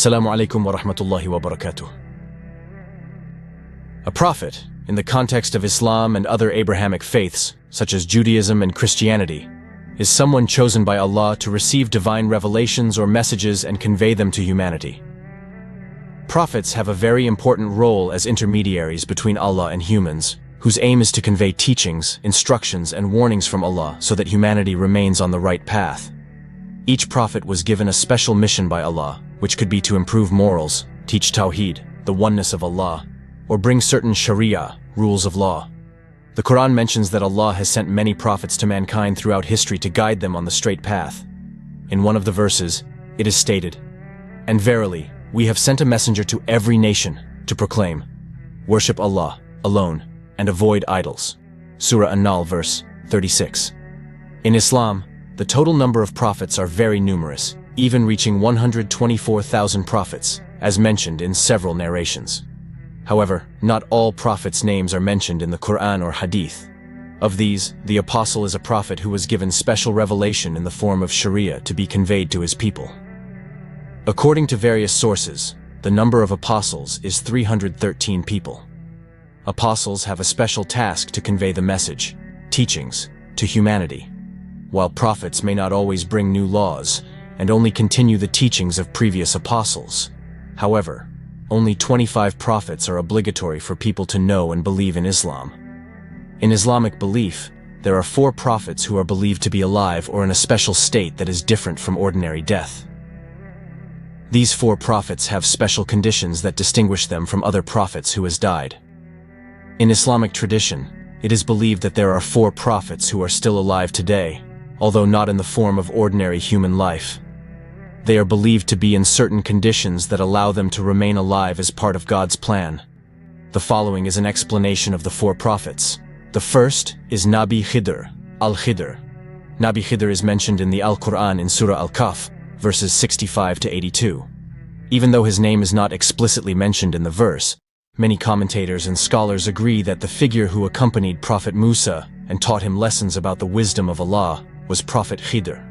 Assalamu alaikum wa rahmatullahi wa barakatuh. A prophet, in the context of Islam and other Abrahamic faiths, such as Judaism and Christianity, is someone chosen by Allah to receive divine revelations or messages and convey them to humanity. Prophets have a very important role as intermediaries between Allah and humans, whose aim is to convey teachings, instructions, and warnings from Allah so that humanity remains on the right path. Each prophet was given a special mission by Allah, which could be to improve morals, teach tawhid, the oneness of Allah, or bring certain shari'a, rules of law. The Quran mentions that Allah has sent many prophets to mankind throughout history to guide them on the straight path. In one of the verses, it is stated, "And verily, we have sent a messenger to every nation to proclaim, worship Allah alone and avoid idols." Surahan-nahl verse 36. In Islam, the total number of prophets are very numerous, even reaching 124,000 prophets, as mentioned in several narrations. However, not all prophets' names are mentioned in the Qur'an or hadith. Of these, the apostle is a prophet who was given special revelation in the form of sharia to be conveyed to his people. According to various sources, the number of apostles is 313 people. Apostles have a special task to convey the message, teachings, to humanity, while prophets may not always bring new laws and only continue the teachings of previous apostles. However, only 25 prophets are obligatory for people to know and believe in Islam. In Islamic belief, there are 4 prophets who are believed to be alive or in a special state that is different from ordinary death. These 4 prophets have special conditions that distinguish them from other prophets who has died. In Islamic tradition, it is believed that there are 4 prophets who are still alive today, although not in the form of ordinary human life. They are believed to be in certain conditions that allow them to remain alive as part of God's plan. The following is an explanation of the 4 prophets. The first is Nabi Khidr, al-Khidr. Nabi Khidr is mentioned in the Al-Quran in Surah Al-Kahf, verses 65 to 82. Even though his name is not explicitly mentioned in the verse, many commentators and scholars agree that the figure who accompanied Prophet Musa and taught him lessons about the wisdom of Allah was Prophet Khidr.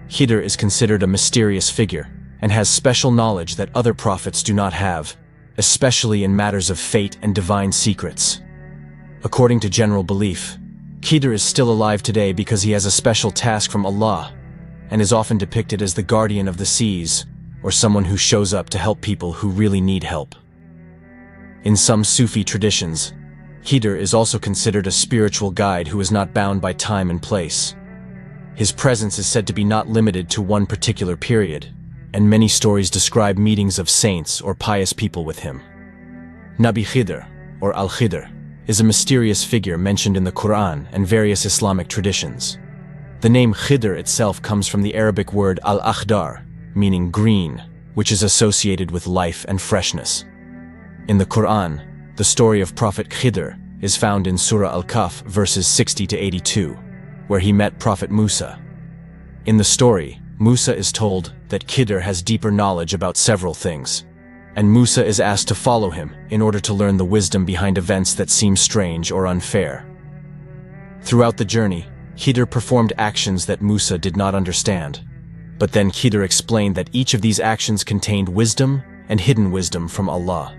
Khidr is considered a mysterious figure and has special knowledge that other prophets do not have, especially in matters of fate and divine secrets. According to general belief, Khidr is still alive today because he has a special task from Allah and is often depicted as the guardian of the seas or someone who shows up to help people who really need help. In some Sufi traditions, Khidr is also considered a spiritual guide who is not bound by time and place. His presence is said to be not limited to one particular period, and many stories describe meetings of saints or pious people with him. Nabi Khidr, or al-Khidr, is a mysterious figure mentioned in the Quran and various Islamic traditions. The name Khidr itself comes from the Arabic word al-Akhdar, meaning green, which is associated with life and freshness. In the Quran, the story of Prophet Khidr is found in Surah Al-Kahf verses 60 to 82, where he met Prophet Musa. In the story, Musa is told that Khidr has deeper knowledge about several things, and Musa is asked to follow him in order to learn the wisdom behind events that seem strange or unfair. Throughout the journey, Khidr performed actions that Musa did not understand, but then Khidr explained that each of these actions contained wisdom and hidden wisdom from Allah.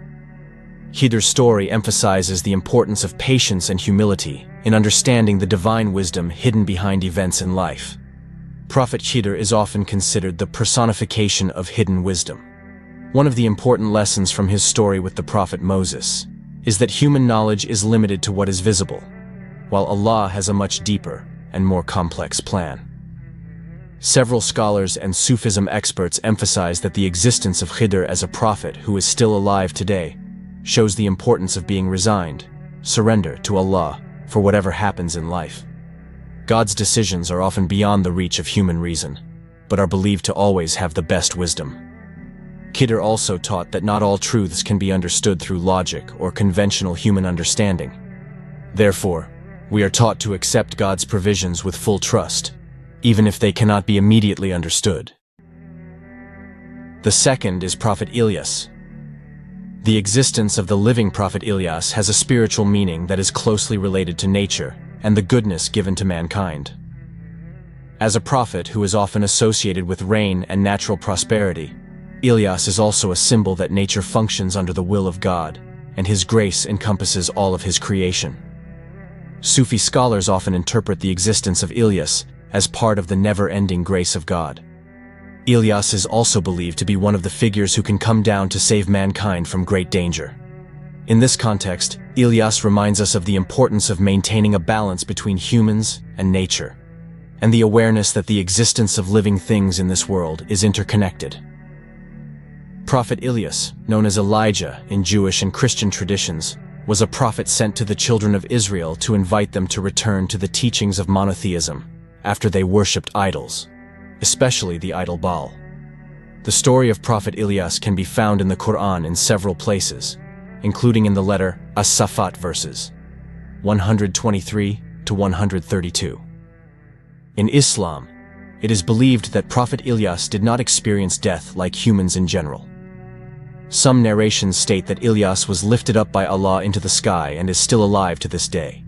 Khidr's story emphasizes the importance of patience and humility in understanding the divine wisdom hidden behind events in life. Prophet Khidr is often considered the personification of hidden wisdom. One of the important lessons from his story with the Prophet Moses is that human knowledge is limited to what is visible, while Allah has a much deeper and more complex plan. Several scholars and Sufism experts emphasize that the existence of Khidr as a prophet who is still alive today shows the importance of being resigned, surrender to Allah for whatever happens in life. God's decisions are often beyond the reach of human reason, but are believed to always have the best wisdom. Khidr also taught that not all truths can be understood through logic or conventional human understanding. Therefore, we are taught to accept God's provisions with full trust, even if they cannot be immediately understood. The second is Prophet Ilyas. The existence of the living Prophet Ilyas has a spiritual meaning that is closely related to nature and the goodness given to mankind. As a prophet who is often associated with rain and natural prosperity, Ilyas is also a symbol that nature functions under the will of God, and his grace encompasses all of his creation. Sufi scholars often interpret the existence of Ilyas as part of the never-ending grace of God. Ilyas is also believed to be one of the figures who can come down to save mankind from great danger. In this context, Ilyas reminds us of the importance of maintaining a balance between humans and nature, and the awareness that the existence of living things in this world is interconnected. Prophet Ilyas, known as Elijah in Jewish and Christian traditions, was a prophet sent to the children of Israel to invite them to return to the teachings of monotheism after they worshipped idols, especially the idol Baal. The story of Prophet Ilyas can be found in the Qur'an in several places, including in the letter As-Safat verses 123 to 132. In Islam, it is believed that Prophet Ilyas did not experience death like humans in general. Some narrations state that Ilyas was lifted up by Allah into the sky and is still alive to this day.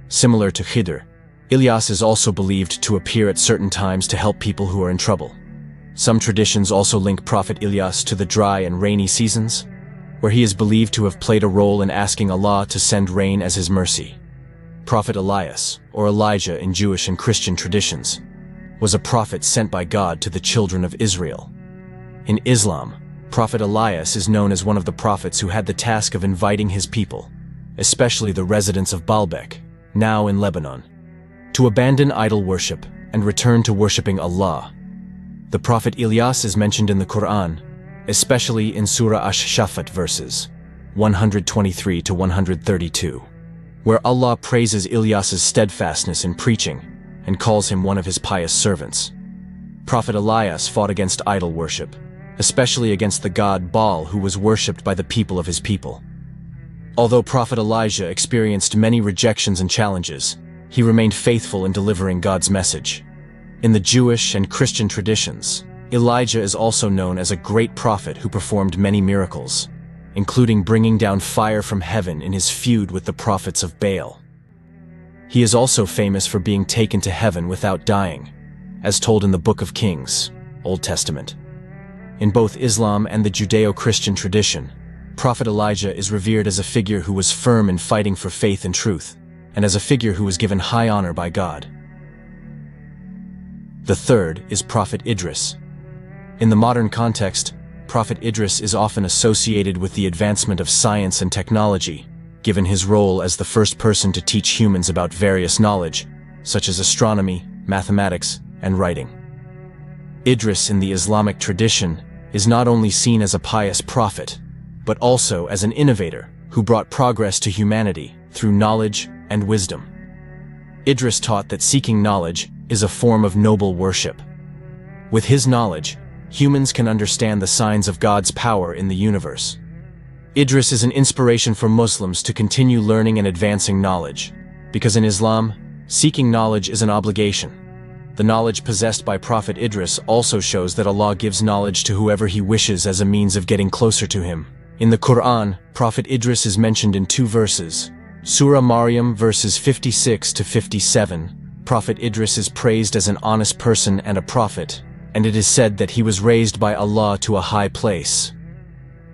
Similar to Khidr, Ilyas is also believed to appear at certain times to help people who are in trouble. Some traditions also link Prophet Ilyas to the dry and rainy seasons, where he is believed to have played a role in asking Allah to send rain as his mercy. Prophet Elias, or Elijah in Jewish and Christian traditions, was a prophet sent by God to the children of Israel. In Islam, Prophet Elias is known as one of the prophets who had the task of inviting his people, especially the residents of Baalbek, now in Lebanon, to abandon idol worship and return to worshipping Allah. The Prophet Ilyas is mentioned in the Quran, especially in Surah Ash-Shafat verses 123 to 132, where Allah praises Ilyas's steadfastness in preaching and calls him one of his pious servants. Prophet Elias fought against idol worship, especially against the god Baal, who was worshipped by the people of his people. Although Prophet Elijah experienced many rejections and challenges, he remained faithful in delivering God's message. In the Jewish and Christian traditions, Elijah is also known as a great prophet who performed many miracles, including bringing down fire from heaven in his feud with the prophets of Baal. He is also famous for being taken to heaven without dying, as told in the Book of Kings, Old Testament. In both Islam and the Judeo-Christian tradition, Prophet Elijah is revered as a figure who was firm in fighting for faith and truth, and as a figure who was given high honor by God. The third is Prophet Idris. In the modern context, Prophet Idris is often associated with the advancement of science and technology, given his role as the first person to teach humans about various knowledge, such as astronomy, mathematics, and writing. Idris in the Islamic tradition is not only seen as a pious prophet, but also as an innovator who brought progress to humanity through knowledge and wisdom. Idris taught that seeking knowledge is a form of noble worship. With his knowledge, humans can understand the signs of God's power in the universe. Idris is an inspiration for Muslims to continue learning and advancing knowledge, because in Islam, seeking knowledge is an obligation. The knowledge possessed by Prophet Idris also shows that Allah gives knowledge to whoever He wishes as a means of getting closer to Him. In the Quran, Prophet Idris is mentioned in 2 verses. Surah Maryam verses 56 to 57. Prophet Idris is praised as an honest person and a prophet, and it is said that he was raised by Allah to a high place.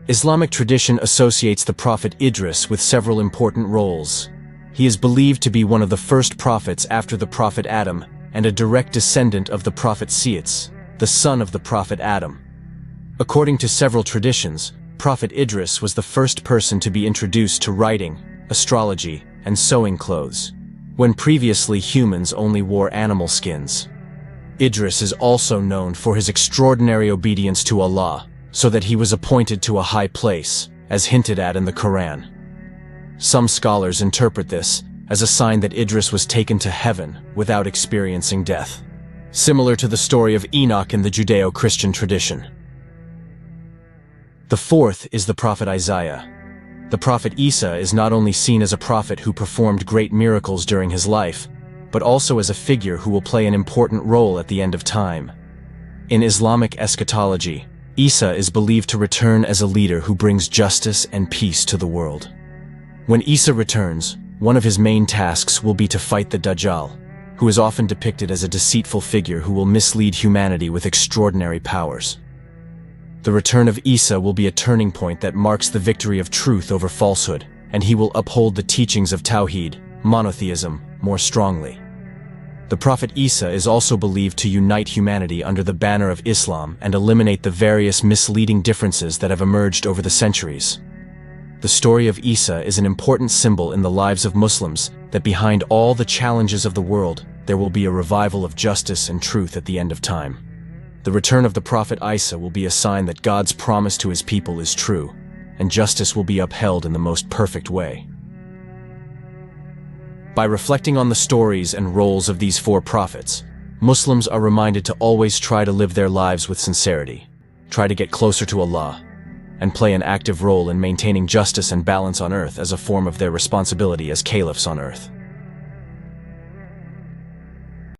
Islamic tradition associates the Prophet Idris with several important roles. He is believed to be one of the first prophets after the Prophet Adam, and a direct descendant of the Prophet Seets, the son of the Prophet Adam. According to several traditions, Prophet Idris was the first person to be introduced to writing, astrology, and sewing clothes, when previously humans only wore animal skins. Idris is also known for his extraordinary obedience to Allah, so that he was appointed to a high place, as hinted at in the Koran. Some scholars interpret this as a sign that Idris was taken to heaven without experiencing death, similar to the story of Enoch in the Judeo-Christian tradition. The fourth is the Prophet Isaiah. The Prophet Isa is not only seen as a prophet who performed great miracles during his life, but also as a figure who will play an important role at the end of time. In Islamic eschatology, Isa is believed to return as a leader who brings justice and peace to the world. When Isa returns, one of his main tasks will be to fight the Dajjal, who is often depicted as a deceitful figure who will mislead humanity with extraordinary powers. The return of Isa will be a turning point that marks the victory of truth over falsehood, and he will uphold the teachings of tawhid, monotheism, more strongly. The Prophet Isa is also believed to unite humanity under the banner of Islam and eliminate the various misleading differences that have emerged over the centuries. The story of Isa is an important symbol in the lives of Muslims that behind all the challenges of the world, there will be a revival of justice and truth at the end of time. The return of the Prophet Isa will be a sign that God's promise to his people is true, and justice will be upheld in the most perfect way. By reflecting on the stories and roles of these four prophets, Muslims are reminded to always try to live their lives with sincerity, try to get closer to Allah, and play an active role in maintaining justice and balance on earth as a form of their responsibility as caliphs on earth.